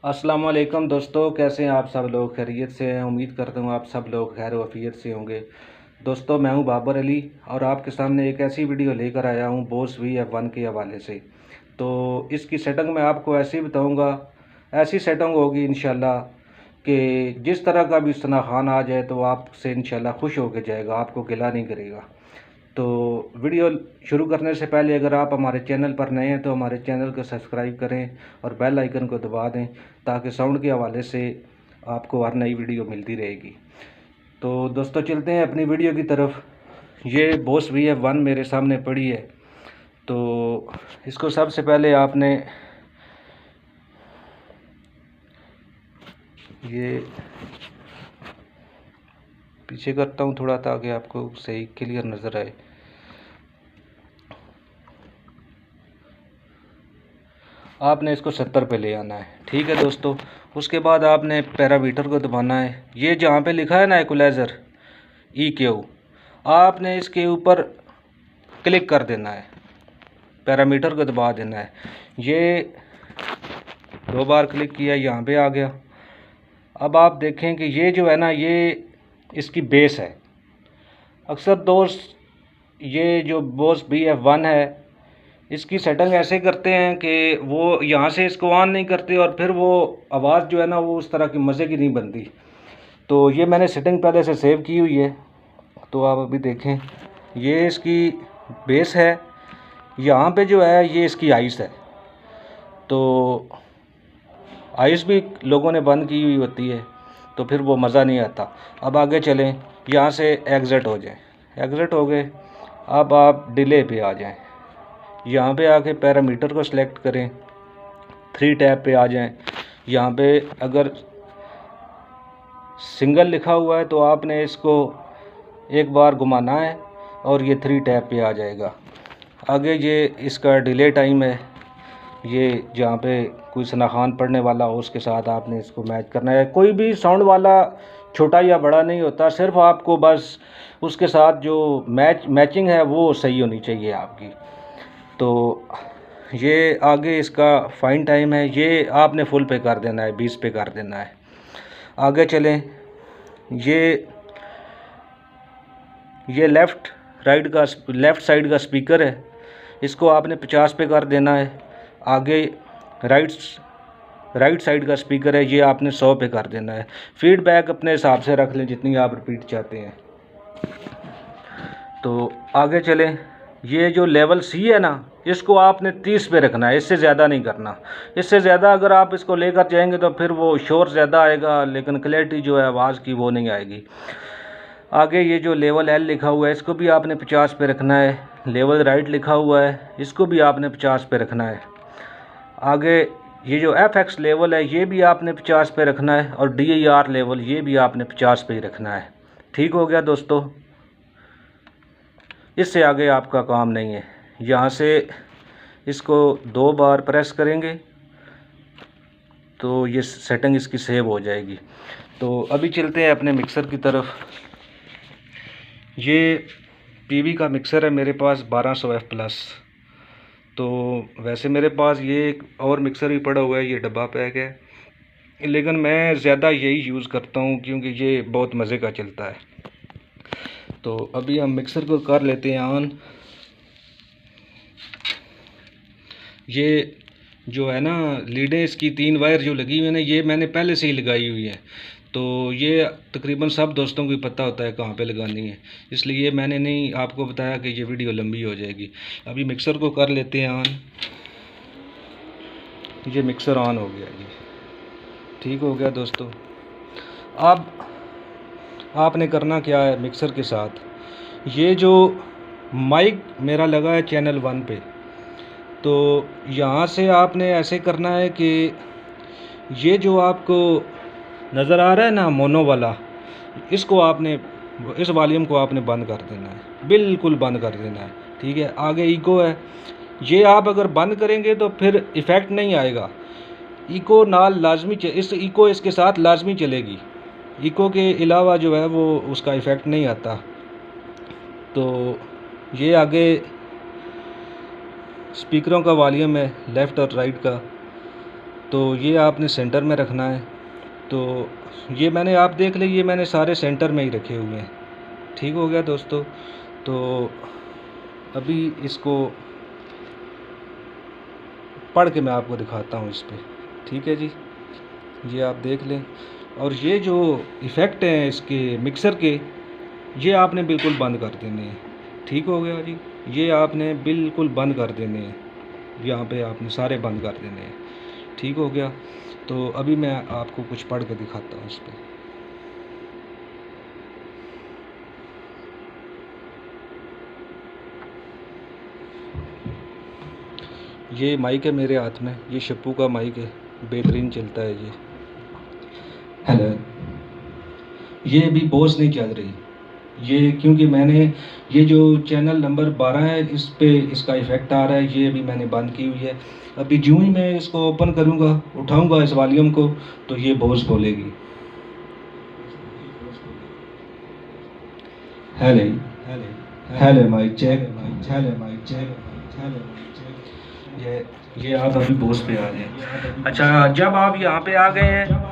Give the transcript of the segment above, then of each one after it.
अस्सलाम वालेकुम दोस्तों, कैसे हैं आप सब लोग? खैरियत से हैं? उम्मीद करता हूँ आप सब लोग खैर वफ़ियत से होंगे। दोस्तों, मैं हूँ बाबर अली और आपके सामने एक ऐसी वीडियो लेकर आया हूँ बोस VF1 के हवाले से। तो इसकी सेटिंग मैं आपको ऐसी बताऊँगा, ऐसी सेटिंग होगी इंशाल्लाह कि जिस तरह का भी सना खान आ जाए तो आपसे इंशाल्लाह खुश होकर जाएगा, आपको गिला नहीं करेगा। तो वीडियो शुरू करने से पहले अगर आप हमारे चैनल पर नए हैं तो हमारे चैनल को सब्सक्राइब करें और बेल आइकन को दबा दें ताकि साउंड के हवाले से आपको हर नई वीडियो मिलती रहेगी। तो दोस्तों, चलते हैं अपनी वीडियो की तरफ। ये बोस VF1 मेरे सामने पड़ी है। तो इसको सबसे पहले आपने ये पीछे करता हूँ थोड़ा ताकि आपको सही क्लियर नज़र आए। आपने इसको 70 पे ले आना है, ठीक है दोस्तों। उसके बाद आपने पैरामीटर को दबाना है। ये जहाँ पे लिखा है ना इक्वलाइज़र EQ, आपने इसके ऊपर क्लिक कर देना है, पैरामीटर को दबा देना है। ये 2 बार क्लिक किया, यहाँ पे आ गया। अब आप देखें कि ये जो है ना, ये इसकी बेस है। अक्सर दोस्त ये जो बोस VF1 है, इसकी सेटिंग ऐसे करते हैं कि वो यहाँ से इसको ऑन नहीं करते और फिर वो आवाज़ जो है ना वो उस तरह की मज़े की नहीं बनती। तो ये मैंने सेटिंग पहले से सेव की हुई है। तो आप अभी देखें, ये इसकी बेस है, यहाँ पे जो है ये इसकी आइस है। तो आइस भी लोगों ने बंद की हुई होती है तो फिर वो मज़ा नहीं आता। अब आगे चलें, यहाँ से एग्ज़िट हो जाएं। एग्ज़िट हो गए, अब आप डिले पे आ जाएं। यहाँ पे आके पैरामीटर को सिलेक्ट करें, 3 टैब पे आ जाएं। यहाँ पे अगर सिंगल लिखा हुआ है तो आपने इसको एक बार घुमाना है और ये 3 टैब पे आ जाएगा। आगे ये इसका डिले टाइम है, ये जहाँ पे कोई सना खान पढ़ने वाला हो उसके साथ आपने इसको मैच करना है। कोई भी साउंड वाला छोटा या बड़ा नहीं होता, सिर्फ आपको बस उसके साथ जो मैचिंग है वो सही होनी चाहिए आपकी। तो ये आगे इसका फाइन टाइम है, ये आपने फुल पे कर देना है, 20 पे कर देना है। आगे चलें, ये लेफ़्ट साइड का स्पीकर है, इसको आपने 50 पे कर देना है। आगे राइट साइड का स्पीकर है, ये आपने 100 पे कर देना है। फीडबैक अपने हिसाब से रख लें जितनी आप रिपीट चाहते हैं। तो आगे चलें, ये जो लेवल C है ना, इसको आपने 30 पे रखना है, इससे ज़्यादा नहीं करना। इससे ज़्यादा अगर आप इसको लेकर जाएंगे तो फिर वो शोर ज़्यादा आएगा लेकिन क्लैरिटी जो है आवाज़ की वो नहीं आएगी। आगे ये जो लेवल L लिखा हुआ है इसको भी आपने 50 पे रखना है। लेवल राइट लिखा हुआ है इसको भी आपने 50 पे रखना है। आगे ये जो FX लेवल है ये भी आपने 50 पे रखना है और DIR लेवल ये भी आपने 50 पे ही रखना है। ठीक हो गया दोस्तों, इससे आगे आपका काम नहीं है। यहाँ से इसको 2 बार प्रेस करेंगे तो ये सेटिंग इसकी सेव हो जाएगी। तो अभी चलते हैं अपने मिक्सर की तरफ। ये PV का मिक्सर है मेरे पास 1200F+। तो वैसे मेरे पास ये एक और मिक्सर भी पड़ा हुआ है, ये डब्बा पैक है, लेकिन मैं ज़्यादा यही यूज़ करता हूँ क्योंकि ये बहुत मज़े का चलता है। तो अभी हम मिक्सर को कर लेते हैं ऑन। ये जो है ना लीडें इसकी 3 वायर जो लगी हुई है ना, ये मैंने पहले से ही लगाई हुई है। तो ये तकरीबन सब दोस्तों को पता होता है कहाँ पे लगानी है, इसलिए मैंने नहीं आपको बताया कि ये वीडियो लंबी हो जाएगी। अभी मिक्सर को कर लेते हैं ऑन। ये मिक्सर ऑन हो गया जी, ठीक हो गया दोस्तों। अब आपने करना क्या है मिक्सर के साथ, ये जो माइक मेरा लगा है चैनल 1 पे, तो यहाँ से आपने ऐसे करना है कि ये जो आपको नज़र आ रहा है ना मोनो वाला, इसको आपने इस वॉल्यूम को आपने बंद कर देना है, बिल्कुल बंद कर देना है। ठीक है, आगे इको है, ये आप अगर बंद करेंगे तो फिर इफ़ेक्ट नहीं आएगा। इको नाल लाजमी इस इको इसके साथ लाजमी चलेगी, इको के अलावा जो है वो उसका इफ़ेक्ट नहीं आता। तो ये आगे स्पीकरों का वॉल्यूम है लेफ़्ट और राइट का, तो ये आपने सेंटर में रखना है। तो ये मैंने, आप देख लें, ये मैंने सारे सेंटर में ही रखे हुए हैं। ठीक हो गया दोस्तों। तो अभी इसको पढ़ के मैं आपको दिखाता हूँ इस पर। ठीक है जी, ये आप देख लें। और ये जो इफ़ेक्ट हैं इसके मिक्सर के, ये आपने बिल्कुल बंद कर देने हैं। ठीक हो गया जी, ये आपने बिल्कुल बंद कर देने हैं, यहाँ पे आपने सारे बंद कर देने हैं। ठीक हो गया। तो अभी मैं आपको कुछ पढ़ के दिखाता हूँ इस पर। ये माइक है मेरे हाथ में, ये शप्पू का माइक है, बेहतरीन चलता है ये। हेलो, ये अभी बोस नहीं चल रही ये, क्योंकि मैंने ये जो चैनल नंबर 12 है इस पे इसका इफ़ेक्ट आ रहा है, ये अभी मैंने बंद की हुई है। अभी जो ही मैं इसको ओपन करूँगा, उठाऊँगा इस वॉल्यूम को, तो ये बोस बोलेगी। Hello hello mic check, hello mic check, hello mic check. ये आप अभी बोस पे आ गए। अच्छा, जब आप यहाँ पे आ गए हैं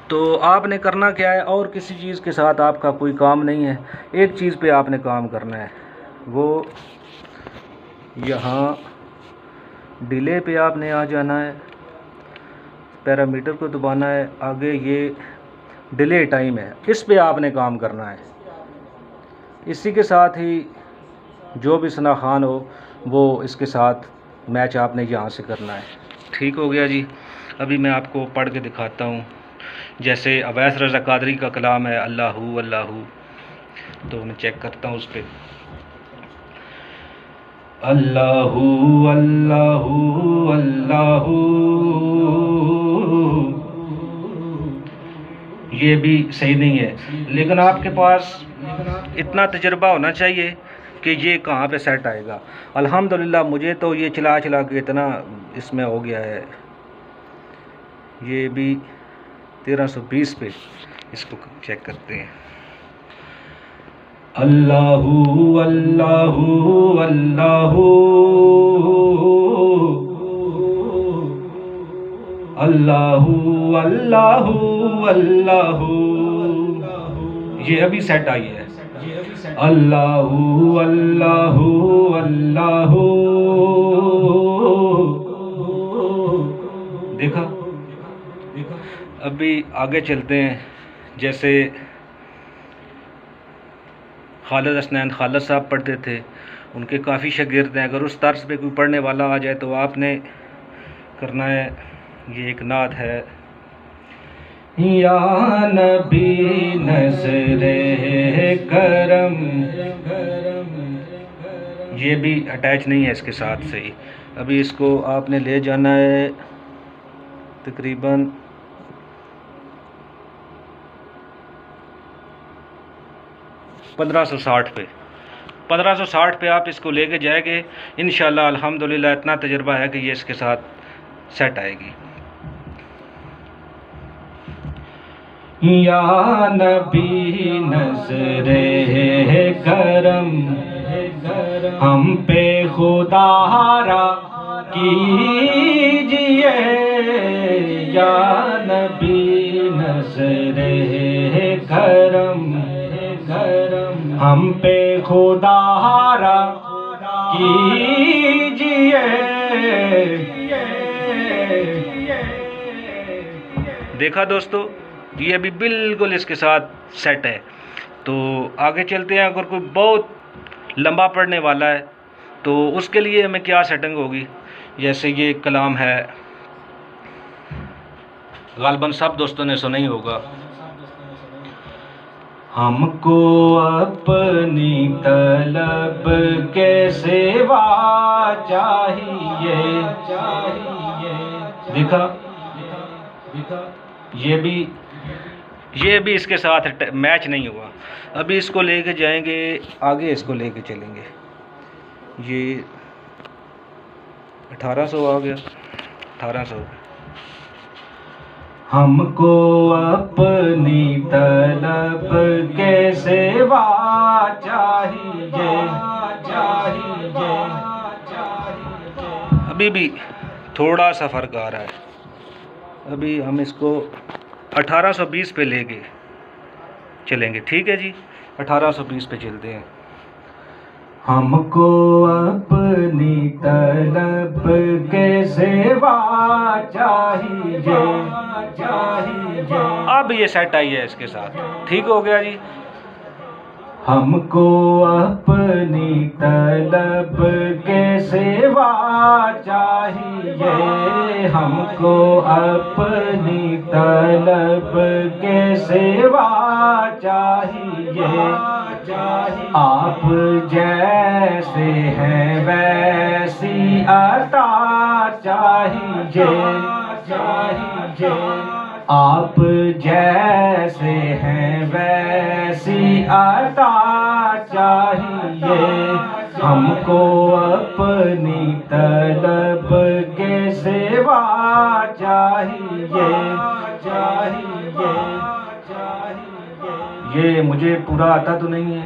तो आपने करना क्या है, और किसी चीज़ के साथ आपका कोई काम नहीं है। एक चीज़ पे आपने काम करना है, वो यहाँ डिले पे आपने आ जाना है, पैरामीटर को दबाना है। आगे ये डिले टाइम है, इस पे आपने काम करना है। इसी के साथ ही जो भी सना खान हो वो इसके साथ मैच आपने यहाँ से करना है। ठीक हो गया जी। अभी मैं आपको पढ़ के दिखाता हूँ। जैसे अवैस रज़ा कादरी का कलाम है अल्लाहू अल्लाहू, तो मैं चेक करता हूँ उस पर। अल्लाहू अल्लाहू अल्लाहू, ये भी सही नहीं है, लेकिन आपके पास इतना तजुर्बा होना चाहिए कि ये कहाँ पे सेट आएगा। अल्हम्दुलिल्लाह मुझे तो ये चला चला के इतना इसमें हो गया है। ये भी 1320 पे इसको चेक करते हैं। अल्लाहू अल्लाहू अल्लाहू अल्लाहू अल्लाहू अल्लाहू, ये अभी सेट आई है। अल्लाहू अल्लाहू अल्लाहू, देखा। अभी आगे चलते हैं। जैसे खालिद हसनैन खालिद साहब पढ़ते थे, उनके काफ़ी शागिर्द हैं। अगर उस तर्ज पे कोई पढ़ने वाला आ जाए तो आपने करना है। ये एक नात है, या नबी नज़रे करम, ये भी अटैच नहीं है इसके साथ से ही। अभी इसको आपने ले जाना है तकरीबन 1560 पे। 1560 पे आप इसको लेके जाएंगे इंशाल्लाह। अल्हम्दुलिल्लाह इतना तजुर्बा है कि ये इसके साथ सेट आएगी। या नबी नज़रे करम, हम पे खुदारा कीजिए, या नबी नज़रे करम, हम पे खुदारा कीजिए। देखा दोस्तों, ये अभी बिल्कुल इसके साथ सेट है। तो आगे चलते हैं। अगर कोई बहुत लंबा पढ़ने वाला है तो उसके लिए हमें क्या सेटिंग होगी। जैसे ये कलाम है, गालबन सब दोस्तों ने सुना ही होगा। हमको अपनी तलब के सिवा चाहिए, देखा। ये भी इसके साथ मैच नहीं हुआ। अभी इसको लेके जाएंगे आगे, इसको लेके चलेंगे। ये 1800 आ गया, 1800। हमको अपनी तलब के सिवा चाहिए, चाहिए। अभी भी थोड़ा सा फ़र्क आ रहा है। अभी हम इसको 1820 पे लेके चलेंगे, ठीक है जी, 1820 पे चलते हैं। हमको अपनी तलब के सेवा चाहिए, अब ये सेट आई है इसके साथ, ठीक हो गया जी। हमको अपनी तलब के सेवा चाहिए, हमको अपनी तलब के सेवा चाहिए। आप जैसे हैं वैसी अता चाहिए, आप जैसे हैं वैसी अता चाहिए। हमको अपनी तलब के सेवा चाहिए। ये मुझे पूरा आता तो नहीं है,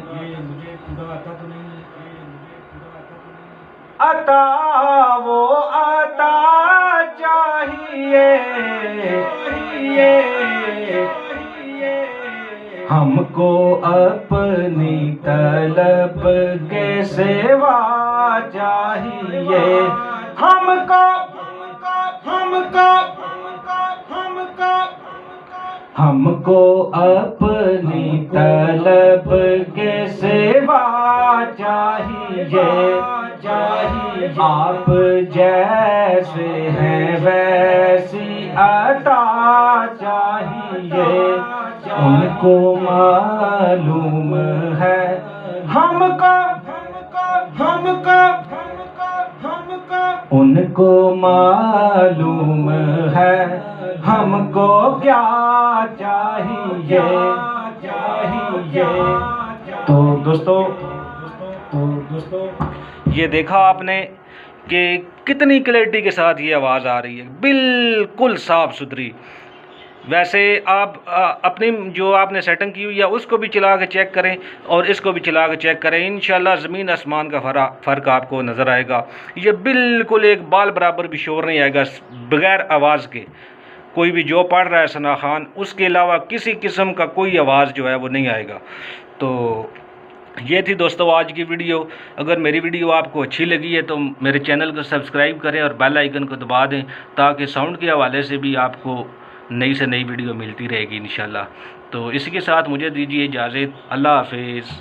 अता वो अता चाहिए, हमको अपनी तलब के सेवा चाहिए। हमको अपनी तलब के सेवा चाहिए। आप जैसे हैं वैसी अता चाहिए। उनको मालूम है उनको मालूम है हमको क्या चाहिए। तो दोस्तों ये देखा आपने कि कितनी क्लैरिटी के साथ ये आवाज़ आ रही है, बिल्कुल साफ़ सुथरी। वैसे आप अपनी जो आपने सेटिंग की हुई है उसको भी चला के चेक करें और इसको भी चला के चेक करें, इंशाल्लाह ज़मीन आसमान का फ़र्क आपको नज़र आएगा। ये बिल्कुल एक बाल बराबर भी शोर नहीं आएगा बग़ैर आवाज़ के। कोई भी जो पढ़ रहा है सना खान, उसके अलावा किसी किस्म का कोई आवाज़ जो है वो नहीं आएगा। तो ये थी दोस्तों आज की वीडियो। अगर मेरी वीडियो आपको अच्छी लगी है तो मेरे चैनल को सब्सक्राइब करें और बेल आइकन को दबा दें, ताकि साउंड के हवाले से भी आपको नई से नई वीडियो मिलती रहेगी इंशाल्लाह। तो इसी के साथ मुझे दीजिए इजाज़त। अल्लाह हाफिज़।